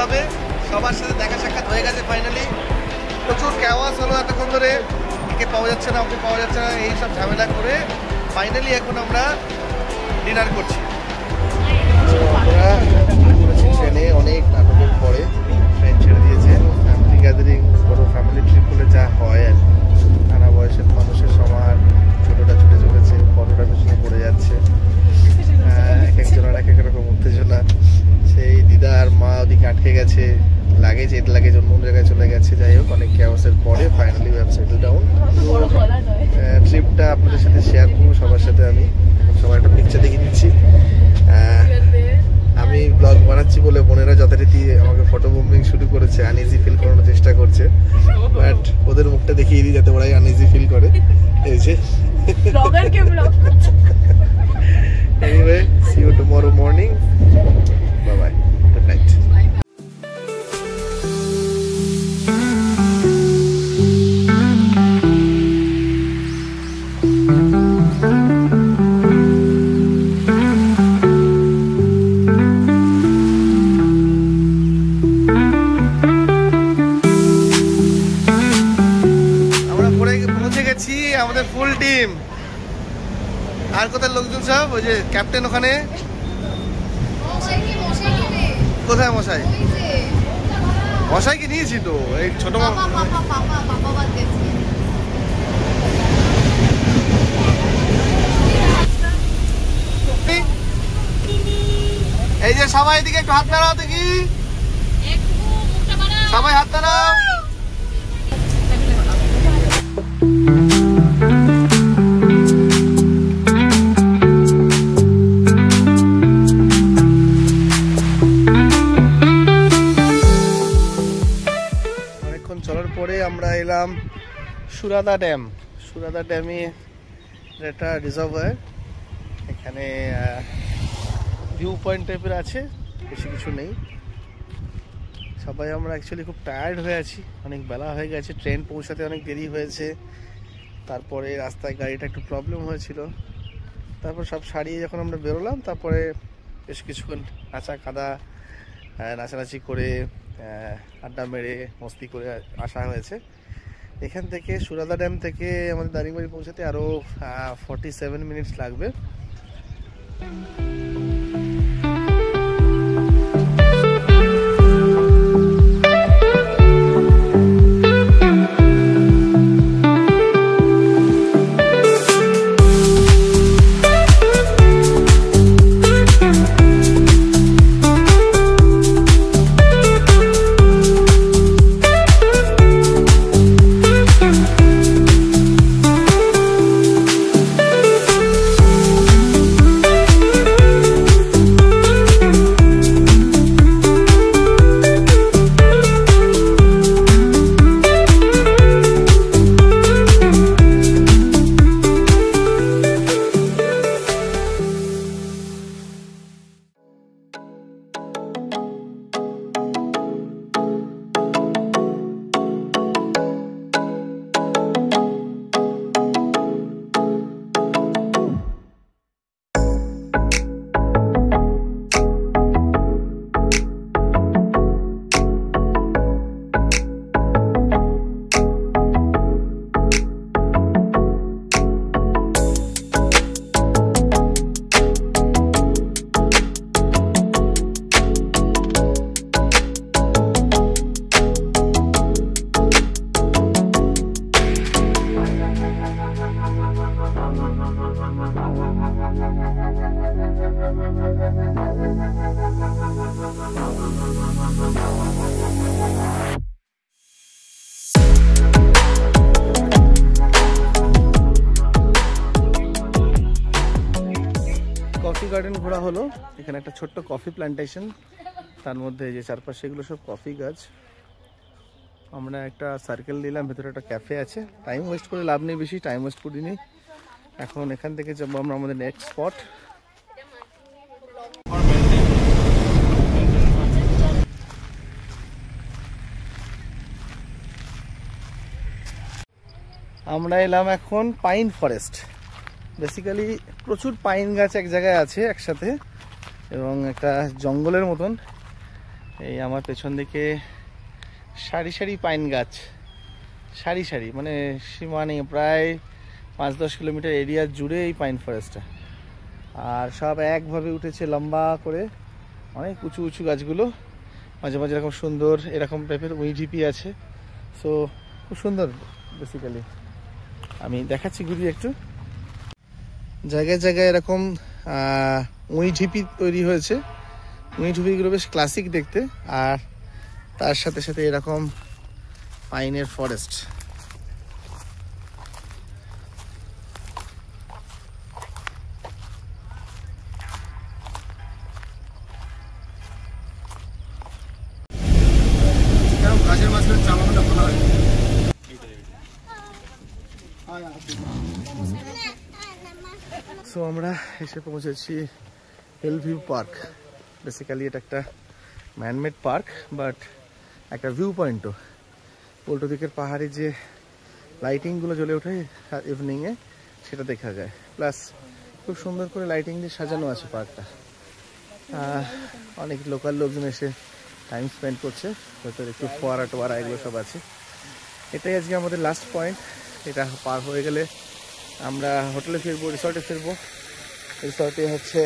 হবে। সবার সাথে দেখা সাক্ষাৎ হয়ে গেছে ফাইনালি। প্রচুর ক্যাওয়াস হলো এতক্ষণ ধরে, একে পাওয়া যাচ্ছে না ওকে পাওয়া যাচ্ছে না এইসব ঝামেলা করে ফাইনালি এখন আমরা ডিনার করছি। আমরা ট্রেনে অনেক নাটকের পরে ট্রেন ছেড়ে দিয়েছে। ফ্যামিলি গ্যাদারিং, বড় ফ্যামিলি ট্রিপ হলে যা হয় আর নানা বয়সের মানুষের সমাহার, ছোটটা ছুটে চলেছে, বড়টা পেছনে পড়ে যাচ্ছে, এক একজনের এক এক রকম উত্তেজনা। সেই দিদা আর মা ওদিকে আটকে গেছে, লাগেজ অন্য জায়গায় চলে গেছে। যাই হোক, অনেক ক্যাওয়াসের পরে finally we have settle down. ট্রিপটা আপনাদের সাথে শেয়ার করবো সবার সাথে। আমি এখন সবার একটা পিকচার দেখিয়ে দিচ্ছি। আমি ব্লগ বানাচ্ছি বলে বোনেরা যথারীতি আমাকে ফটো বম্বিং শুরু করেছে, আনইজি ফিল করানোর চেষ্টা করছে, বাট ওদের মুখটা দেখিয়ে দিই যাতে ওরাই আনইজি ফিল করে। এই যে anyway, see you tomorrow morning. Bye bye. Good night. আমাদের ফুল টিম। আর কোথায় লোকজন সব? ওই যে ক্যাপ্টেন ওখানে। কোথায় মশাই? মশাইকে নিয়েছি তো, এই ছোট এই যে সবাই এদিকে একটু হাত নাড়াও দেখি, সবাই হাত নাড়াও। চলার পরে আমরা এলাম সুরাদা ড্যাম। সুরাদা ড্যামে একটা রিজার্ভার, এখানে ভিউ পয়েন্ট টাইপের আছে, বেশি কিছু নেই। সবাই আমরা অ্যাকচুয়ালি খুব টায়ার্ড হয়ে আছি, অনেক বেলা হয়ে গেছে, ট্রেন পৌঁছাতে অনেক দেরি হয়েছে। তারপরে রাস্তায় গাড়িটা একটু প্রবলেম হয়েছিল। তারপর সব সারিয়ে যখন আমরা বেরোলাম, তারপরে বেশ কিছুক্ষণ কাঁচা কাদা নাচানাচি করে আড্ডা মেরে মস্তি করে আসা হয়েছে। এখান থেকে সুরাদা ড্যাম থেকে আমাদের দারিংবাড়ি পৌঁছাতে আরও 47 মিনিটস লাগবে। কফি গার্ডেন ঘোরা হলো। এখানে একটা ছোট্ট কফি প্ল্যান্টেশন, তার মধ্যে যে চারপাশে এগুলো সব কফি গাছ। আমরা একটা সার্কেল দিলাম, ভেতরে একটা ক্যাফে আছে। টাইম ওয়েস্ট করে লাভ নেই, বেশি টাইম ওয়েস্ট করিনি। এখন এখান থেকে যাবো আমরা আমাদের নেক্সট স্পট। আমরা এলাম এখন পাইন ফরেস্ট। বেসিক্যালি প্রচুর পাইন গাছ এক জায়গায় আছে একসাথে, এবং একটা জঙ্গলের মতন। এই আমার পেছন দিকে সারি সারি পাইন গাছ, সারি সারি, মানে সীমা নেই, প্রায় 5-10 কিলোমিটার এরিয়া জুড়ে এই পাইন ফরেস্টটা। আর সব একভাবে উঠেছে লম্বা করে, অনেক উঁচু উঁচু গাছগুলো, মাঝে মাঝে এরকম সুন্দর এরকম টাইপের উইঢিপি আছে। সো খুব সুন্দর বেসিক্যালি। আমি দেখাচ্ছি ঘুরিয়ে একটু। জায়গায় জায়গায় এরকম উইঢিপি তৈরি হয়েছে। উইঢিপিগুলো বেশ ক্লাসিক দেখতে, আর তার সাথে সাথে এরকম পাইনের ফরেস্ট। সো আমরা এসে পৌঁছেছি হিলভিউ পার্ক। বেসিক্যালি এটা একটা ম্যানমেড পার্ক, বাট একটা ভিউ পয়েন্টও। উল্টো দিকের পাহাড়ে যে লাইটিংগুলো জ্বলে ওঠে ইভিনিংয়ে, সেটা দেখা যায়। প্লাস খুব সুন্দর করে লাইটিং দিয়ে সাজানো আছে পার্কটা। অনেক লোকাল লোকজন এসে টাইম স্পেন্ড করছে, ভেতরে একটু ফোয়ারা টোয়ারা এগুলো সব আছে। এটাই আজকে আমাদের লাস্ট পয়েন্ট। এটা পার হয়ে গেলে আমরা হোটেলে ফিরবো, রিসর্টে ফিরবো। রিসর্টে হচ্ছে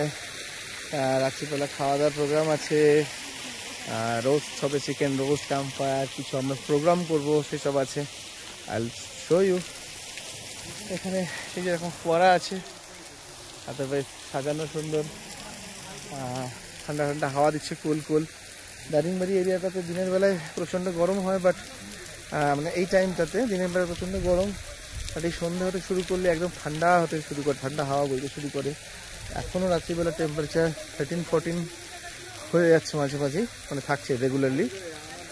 রাত্রিবেলা খাওয়া দাওয়ার প্রোগ্রাম আছে, রোস্ট হবে, চিকেন রোস্ট, ক্যাম্প ফায়ার, কিছু আমরা প্রোগ্রাম করবো, সেসব আছে। I will show you. এখানে এই যে এরকম ফোয়ারা আছে, আদারওয়াইজ সাজানো সুন্দর, ঠান্ডা ঠান্ডা হাওয়া দিচ্ছে, কুল কুল। দারিংবাড়ি এরিয়াটাতে দিনের বেলায় প্রচণ্ড গরম হয়, বাট মানে এই টাইমটাতে দিনের বেলায় প্রচণ্ড গরম, বাট এই সন্ধ্যে হতে শুরু করলে একদম ঠান্ডা হতে শুরু করে, ঠান্ডা হাওয়া বইতে শুরু করে। এখনও রাত্রিবেলা টেম্পারেচার 13-14 হয়ে যাচ্ছে মাঝে মাঝে, মানে থাকছে রেগুলারলি।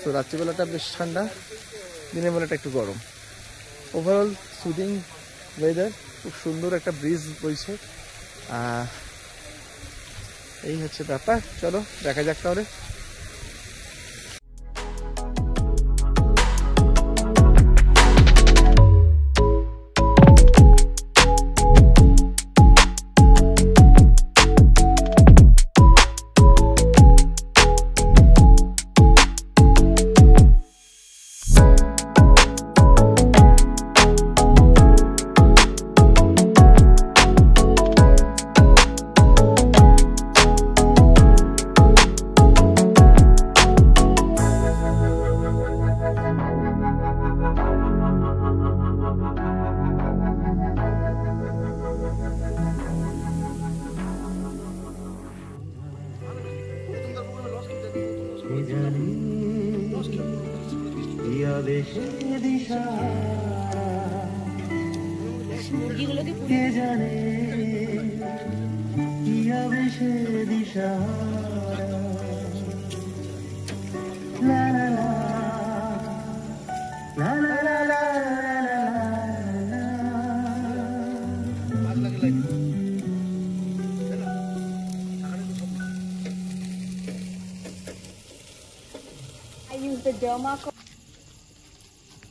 তো রাত্রিবেলাটা বেশ ঠান্ডা, দিনের বেলাটা একটু গরম। ওভারঅল সুদিং ওয়েদার, খুব সুন্দর একটা ব্রিজ বইছে। এই হচ্ছে ব্যাপার। চলো দেখা যাক তাহলে।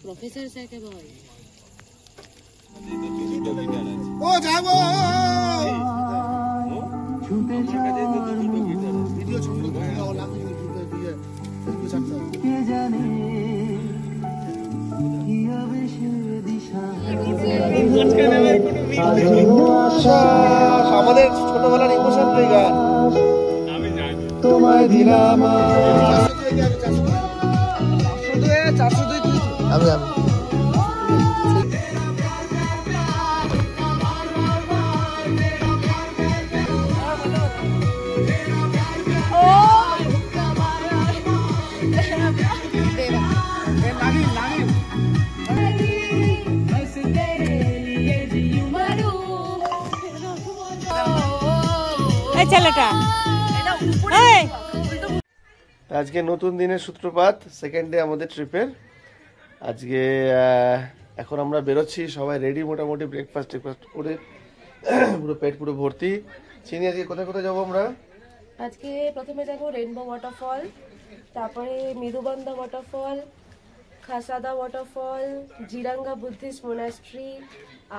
প্রফেসর স্যারকে বল ও যাবো ভিডিও ছবি আমাদের ছোটবেলার ইমোশন তো গান তোমায় দিলাম আমি আজকে নতুন দিনের সূত্রপাত, সেকেন্ড ডে আমাদের ট্রিপের। আজকে এখন আমরা বেরোচ্ছি, সবাই রেডি, মোটামুটি ব্রেকফাস্ট করে পুরো পেট পুরো ভর্তি। চিনি, আজকে কোথায় কোথায় যাবো আমরা? আজকে প্রথমে যাবো রেইনবো ওয়াটারফল, তারপরে মৃদুবন্ধা ওয়াটারফল, খাসাদা ওয়াটারফল, জিরাঙ্গা বুদ্ধিস্ট মোনাস্ট্রি,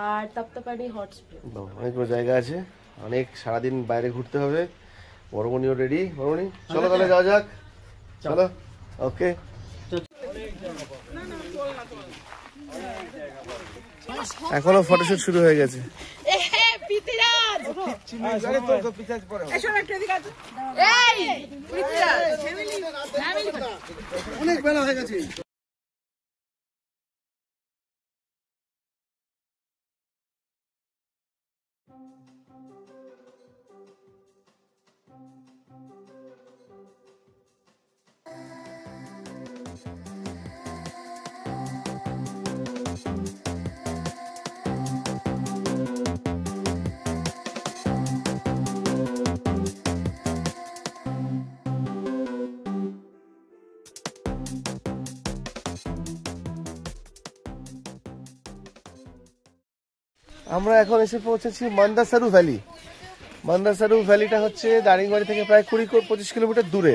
আর তপ্তপানি হট স্প্রিং। অনেকগুলো জায়গা আছে, অনেক সারাদিন বাইরে ঘুরতে হবে। বড়মণিও রেডি। বড়মণি চলো তাহলে যাওয়া যাক। চলো ওকে। এখনো ফটোশুট শুরু হয়ে গেছে। অনেক বেলা হয়ে গেছে। আমরা এখন এসে পৌঁছেছি মান্দাসারু ভ্যালি। মান্দাসারু ভ্যালিটা হচ্ছে দারিংবাড়ি থেকে প্রায় 20-25 কিলোমিটার দূরে।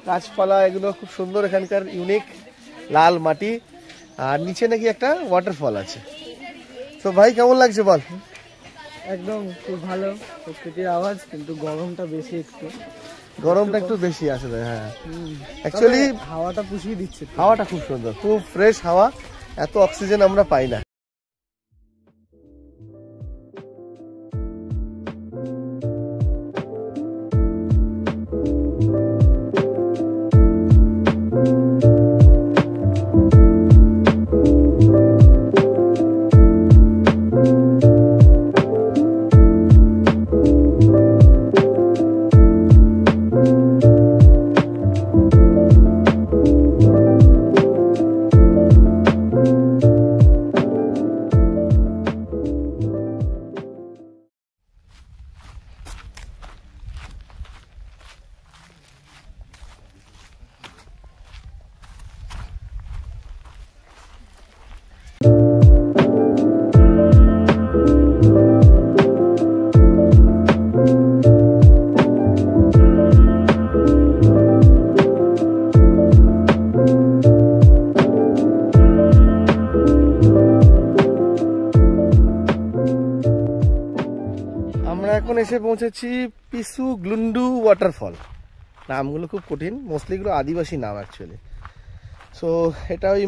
গাছপালা এগুলো খুব সুন্দর, এখানকার ইউনিক লাল মাটি, আর নিচে নাকি একটা ওয়াটারফল আছে। তো ভাই কেমন লাগছে বল? একদম খুব ভালো, প্রকৃতির আওয়াজ, কিন্তু গরমটা বেশি, গরমটা একটু বেশি আসলে। হ্যাঁ অ্যাকচুয়ালি হাওয়াটা পুষিয়ে দিচ্ছে, হাওয়াটা খুব সুন্দর, খুব ফ্রেশ হাওয়া, এত অক্সিজেন আমরা পাই না। এখন এসে পৌঁছেছি পিসু গ্লুন্ডু ওয়াটারফল। নামগুলো খুব কঠিন, মোস্টলি এগুলো আদিবাসী নাম অ্যাকচুয়ালি। সো এটা ওই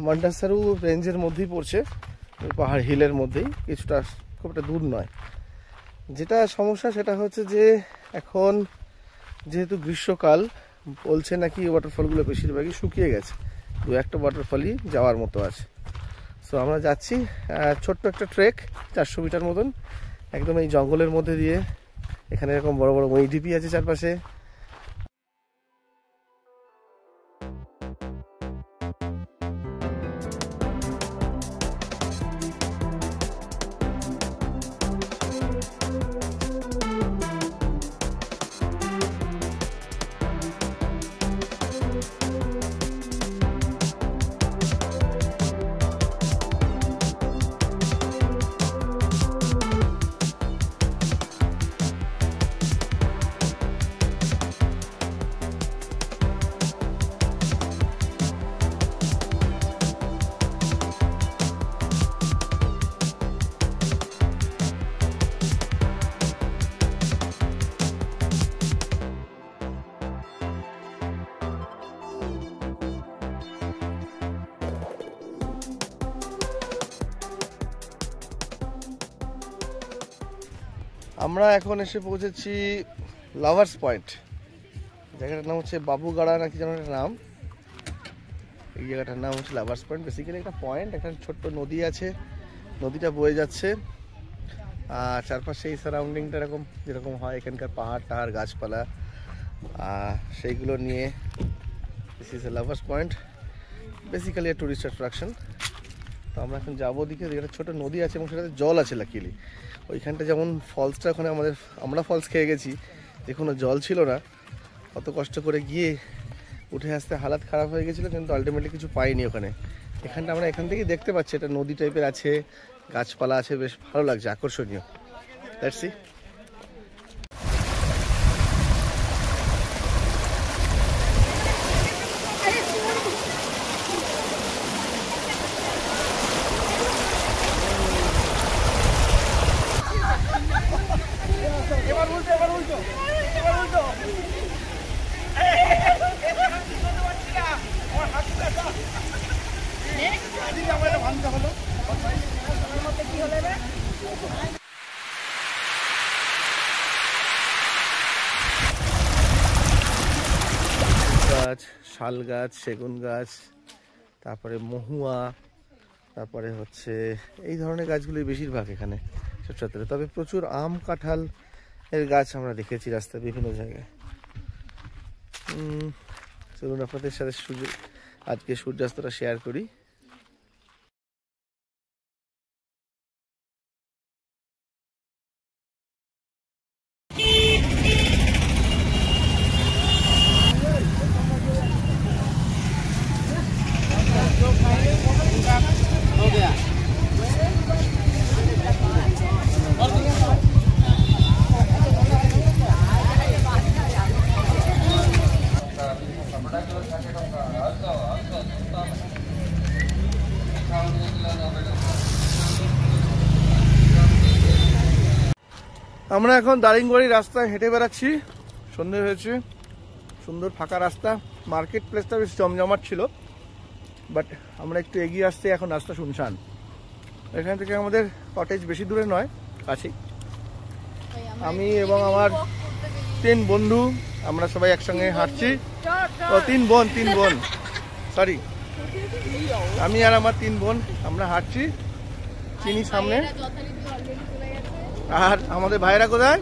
মান্দাসারু রেঞ্জের মধ্যেই পড়ছে, ওই পাহাড় হিলের মধ্যেই, কিছুটা খুব একটা দূর নয়। যেটা সমস্যা সেটা হচ্ছে যে এখন যেহেতু গ্রীষ্মকাল, বলছে নাকি ওয়াটারফলগুলো বেশিরভাগই শুকিয়ে গেছে, 2-1টা ওয়াটারফলই যাওয়ার মতো আছে। সো আমরা যাচ্ছি, ছোট্ট একটা ট্রেক 400 মিটার মতন, একদম এই জঙ্গলের মধ্যে দিয়ে। এখানে এরকম বড় বড় মই ঢিপি আছে চারপাশে। আমরা এখন এসে পৌঁছেছি লাভার্স পয়েন্ট। জায়গাটার নাম হচ্ছে বাবুগাড়া নাকি যেন একটা নাম। এই জায়গাটার নাম হচ্ছে লাভার্স পয়েন্ট। বেসিক্যালি একটা পয়েন্ট, একটা ছোট্ট নদী আছে, নদীটা বয়ে যাচ্ছে, আর চারপাশে এই সারাউন্ডিংটা এরকম যেরকম হয় এখানকার পাহাড় টাহাড় গাছপালা, সেইগুলো নিয়ে this is a lovers point, basically A tourist attraction. তো আমরা এখন যাবো ওদিকে, একটা ছোটো নদী আছে এবং সেটাতে জল আছে লাকিলি। ওইখানটা যেমন ফলসটা, ওখানে আমরা ফলস খেয়ে গেছি, যে কোনো জল ছিল না, অত কষ্ট করে গিয়ে উঠে আসতে হালাত খারাপ হয়ে গেছিলো, কিন্তু আলটিমেটলি কিছু পাইনি ওখানে। এখানটা আমরা এখান থেকেই দেখতে পাচ্ছি, এটা নদী টাইপের আছে, গাছপালা আছে, বেশ ভালো লাগছে, আকর্ষণীয়। Let's see. গাছ, শাল গাছ, সেগুন গাছ, তারপরে মহুয়া, তারপরে হচ্ছে এই ধরনের গাছগুলি বেশিরভাগ এখানে চত্বরে। তবে প্রচুর আম কাঁঠাল এর গাছ আমরা দেখেছি রাস্তায় বিভিন্ন জায়গায়। চলুন আপনাদের সাথে আজকে সূর্যাস্তটা শেয়ার করি। আমরা এখন দারিংবাড়ি রাস্তায় হেঁটে বেড়াচ্ছি। সন্ধে হয়েছে, সুন্দর ফাঁকা রাস্তা। মার্কেট প্লেসটা বেশ জমজমাট ছিল, বাট আমরা একটু এগিয়ে আসছি, এখন রাস্তা শুনশান। এখান থেকে আমাদের কটেজ বেশি দূরে নয়, কাছেই। আমি এবং আমার 3 বন্ধু, আমরা সবাই একসঙ্গে হাঁটছি। ও 3 বোন, সরি, আমি আর আমার 3 বোন আমরা হাঁটছি। চিনি সামনে, আর আমাদের ভাইরা কোথায়?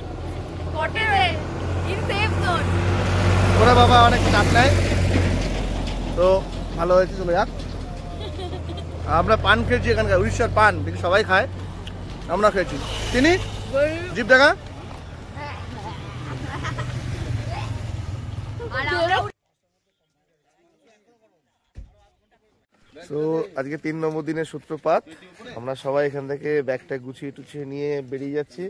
ওরা বাবা অনেক চাপ নেয়, তো ভালো হয়েছে, চলে যাক। আমরা পান খেয়েছি এখানকার, উড়িষ্যার পান দেখি সবাই খায়, আমরা খেয়েছি। চিনি জিপ দেখা। তো আজকে 3 নম্বর দিনের সূত্রপাত। আমরা সবাই এখান থেকে ব্যাগটা গুছিয়ে টুছিয়ে নিয়ে বেরিয়ে যাচ্ছি।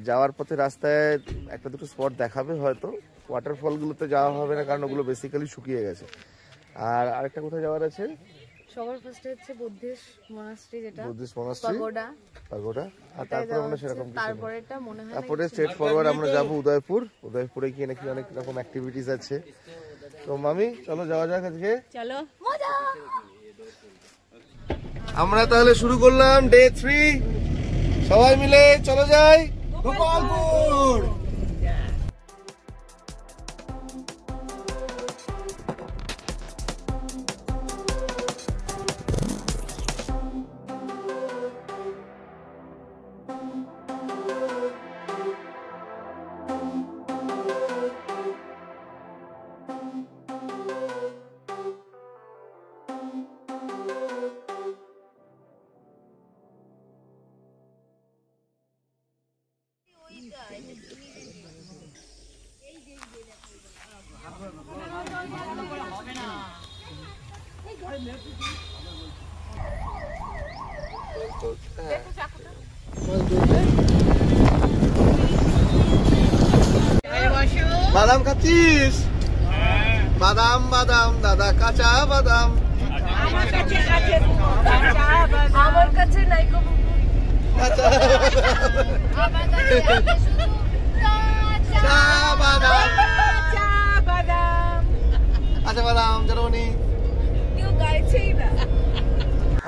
যাওয়ার পথে রাস্তায় একটা দুটো স্পট দেখাবে হয়তো। ওয়াটারফলগুলোতে যাওয়া হবে না, কারণ ওগুলো বেসিক্যালি শুকিয়ে গেছে। আর আরেকটা কোথায় যাওয়ার আছে? সবার ফার্স্টে হচ্ছে বুদ্ধিস্ট মনাস্ট্রি, যেটা বুদ্ধিস্ট মনাস্ট্রি, পাগোডা। আর তারপরে আমরা সেরকম তারপরেটা মনে হয় তারপরে স্ট্রেট ফরওয়ার্ড আমরা যাবো উদয়পুরে গিয়ে নাকি অনেক রকম অ্যাক্টিভিটিস আছে। তো মামি চলো যাওয়া যাক আজকে, চলো। আমরা তাহলে শুরু করলাম ডে 3, সবাই মিলে চলো যাই গোপালপুর। বাদাম খাচ্ছিস? বাদাম বাদাম দাদা, কাঁচা বাদাম। আমার কাছে নাই গো কাঁচা বাদাম, কাঁচা বাদাম জানি।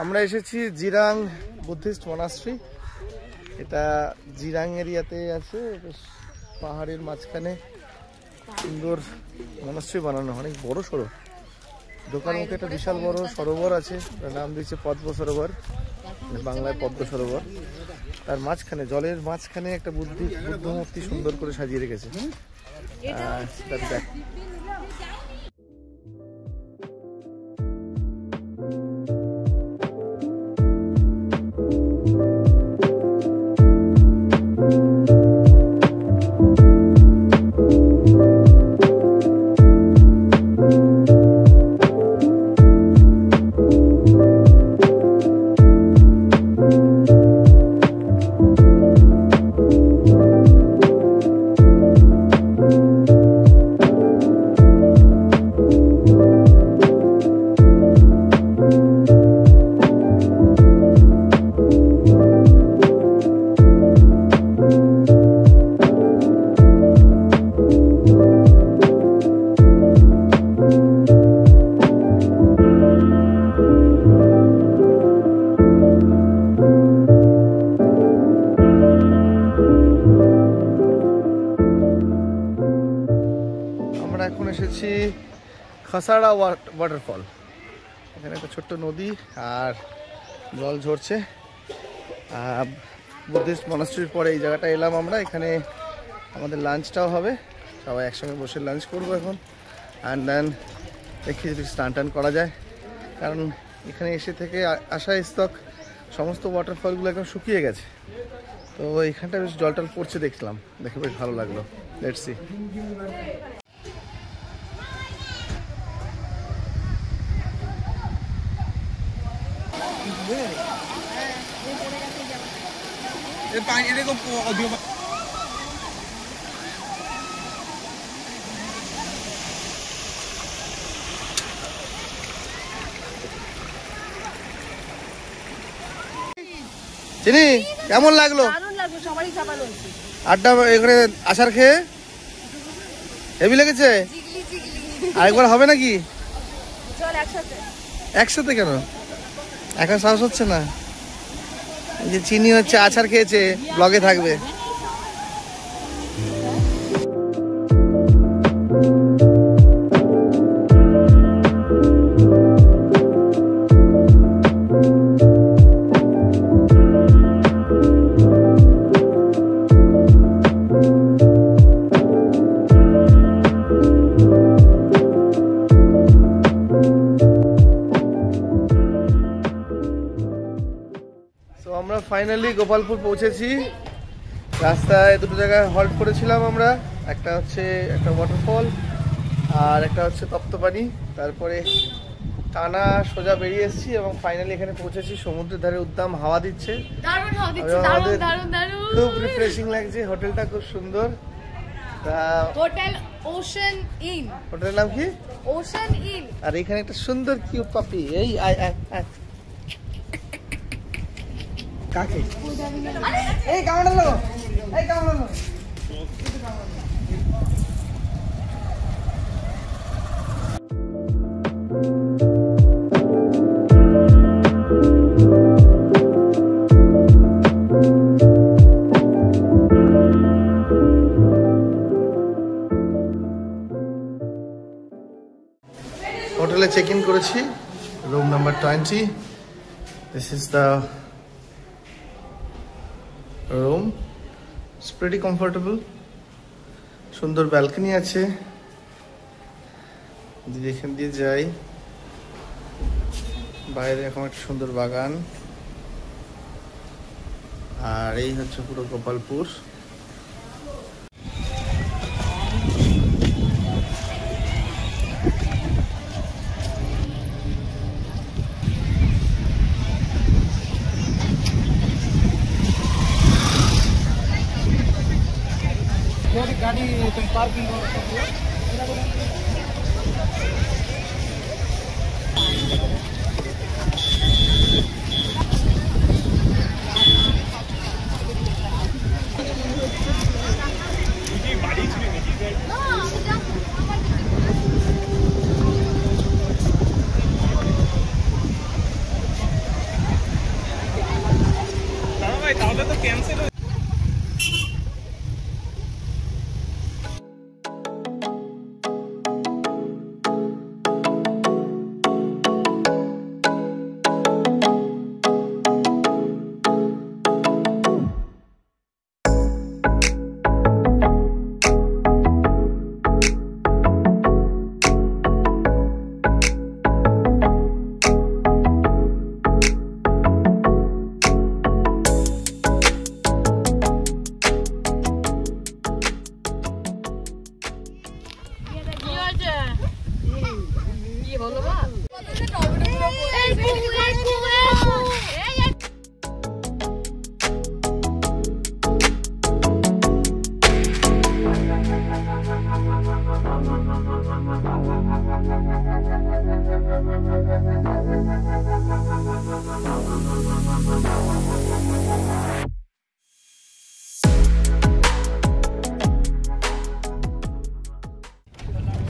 আমরা এসেছি জিরাং বুদ্ধিস্ট মনাস্ট্রি। এটা জিরাং এরিয়াতে আছে, বেশ পাহাড়ের মাঝখানে সুন্দর মনাস্ট্রি বানানো, অনেক বড় সড়ো। দোকান মুখে একটা বিশাল বড় সরোবর আছে, নাম দিয়েছে পদ্ম সরোবর, বাংলায় পদ্ম সরোবর। তার মাঝখানে, জলের মাঝখানে একটা বুদ্ধ মূর্তি সুন্দর করে সাজিয়ে রেখেছে। যাচ্ছি খাসাড়া ওয়াটারফল। এখানে একটা ছোট্ট নদী আর জল ঝরছে। বুদ্ধিস্ট মনাস্ট্রির পরে এই জায়গাটা এলাম আমরা। এখানে আমাদের লাঞ্চটাও হবে, সবাই একসঙ্গে বসে লাঞ্চ করবো এখন। অ্যান্ড দেন দেখি যদি স্নান টান করা যায়, কারণ এখানে এসে থেকে আসা স্টক সমস্ত ওয়াটারফলগুলো একদম শুকিয়ে গেছে। তো এইখানটা বেশ জল টল পড়ছে দেখলাম, দেখে বেশ ভালো লাগলো। Let's see. চিনি কেমন লাগলো? আড্ডা এখানে আসার খেয়ে হেভি লেগেছে। আরেকবার হবে নাকি? একসাথে কেন? এখন সাহস হচ্ছে না। এই যে চিনি হচ্ছে আচার খেয়েছে, ব্লগে থাকবে। আমরা ফাইনালি গোপালপুর পৌঁছেছি। রাস্তায় দুটো জায়গায় হল্ট করেছিলাম আমরা, একটা হচ্ছে একটা ওয়াটারফল আর একটা হচ্ছে তপ্তপানি। তারপরে টানা সোজা বেরিয়ে এসেছি এবং ফাইনালি এখানে পৌঁছেছি। সমুদ্রের ধারে উদ্দাম হাওয়া দিচ্ছে, খুব রিফ্রেশিং লাগছে। হোটেলটা খুব সুন্দর। Hotel ocean in. হোটেলের নাম কি? Ocean in. আর এখানে একটা সুন্দর কিউট পাপি। এই আয় আয় আয়। কাকে? এই কামড়ালো, এই কামড়ালো। হোটেলে চেক ইন করেছি, room number 20। This is the room. It's pretty comfortable. সুন্দর ব্যালকনি আছে, যদি এখান দিয়ে যাই বাইরে এখন একটা সুন্দর বাগান। আর এই হচ্ছে পুরো গোপালপুর। गाड़ी तुम पार्किंग तो कैंसिल।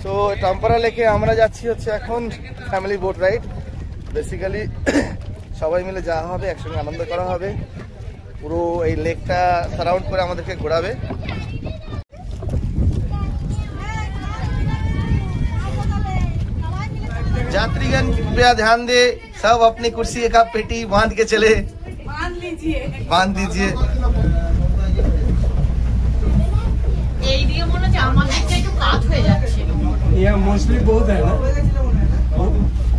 তো টাম্পারা লেকে আমরা যাচ্ছি হচ্ছে এখন ফ্যামিলি বোট রাইড। বেসিক্যালি সবাই মিলে যাওয়া হবে, একসঙ্গে আনন্দ করা হবে। পুরো এই লেকটা সারাউন্ড করে আমাদেরকে ঘোরাবে। यात्रीगण कृपया ध्यान दे, सब अपनी कुर्सी का पेटी बांध के चले, बांध दीजिए। ये मोस्टली बहुत है ना।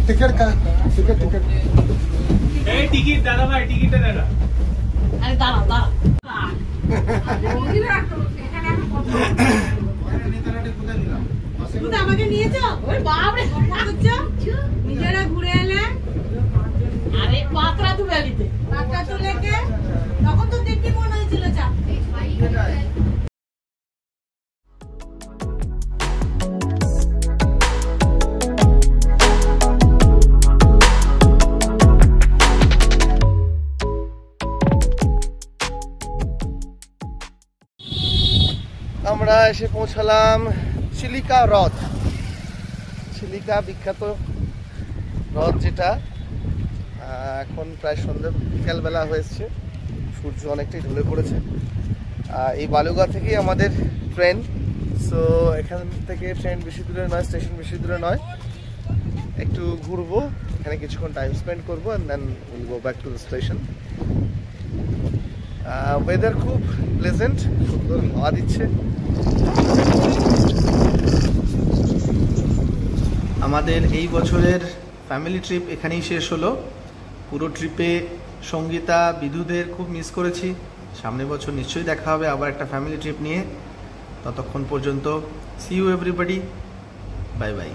टिकट का टिकट टिकट टिकट दादा भाई टिकट दादा। আরে দাঁড়া দাঁড়া আমাকে নিয়ে যাও। ওই বাপরে নিজেরা ঘুরে এলে। আরে পাকড়া তো ভ্যালিতে পাকড়া তো লেকে তখন তো দেখতে মনে হয়েছিল যা। আমরা এসে পৌঁছালাম চিলিকা হ্রদ। চিলিকা বিখ্যাত হ্রদ, যেটা এখন প্রায় সন্ধ্যে বিকালবেলা হয়েছে, সূর্য অনেকটাই ঢলে পড়েছে। এই বালুগা থেকেই আমাদের ট্রেন। সো এখান থেকে ট্রেন বেশি দূরে নয়, স্টেশন বেশি দূরে নয়, একটু ঘুরবো, এখানে কিছুক্ষণ টাইম স্পেন্ড করবো and then will go back to the station. Weather খুব প্লেজেন্ট, সুন্দর হাওয়া দিচ্ছে। আমাদের এই বছরের ফ্যামিলি ট্রিপ এখানেই শেষ হলো। পুরো ট্রিপে সঙ্গীতা, বিধুদের খুব মিস করেছি। সামনের বছর নিশ্চয়ই দেখা হবে আবার একটা ফ্যামিলি ট্রিপ নিয়ে। ততক্ষণ পর্যন্ত see you everybody, bye by.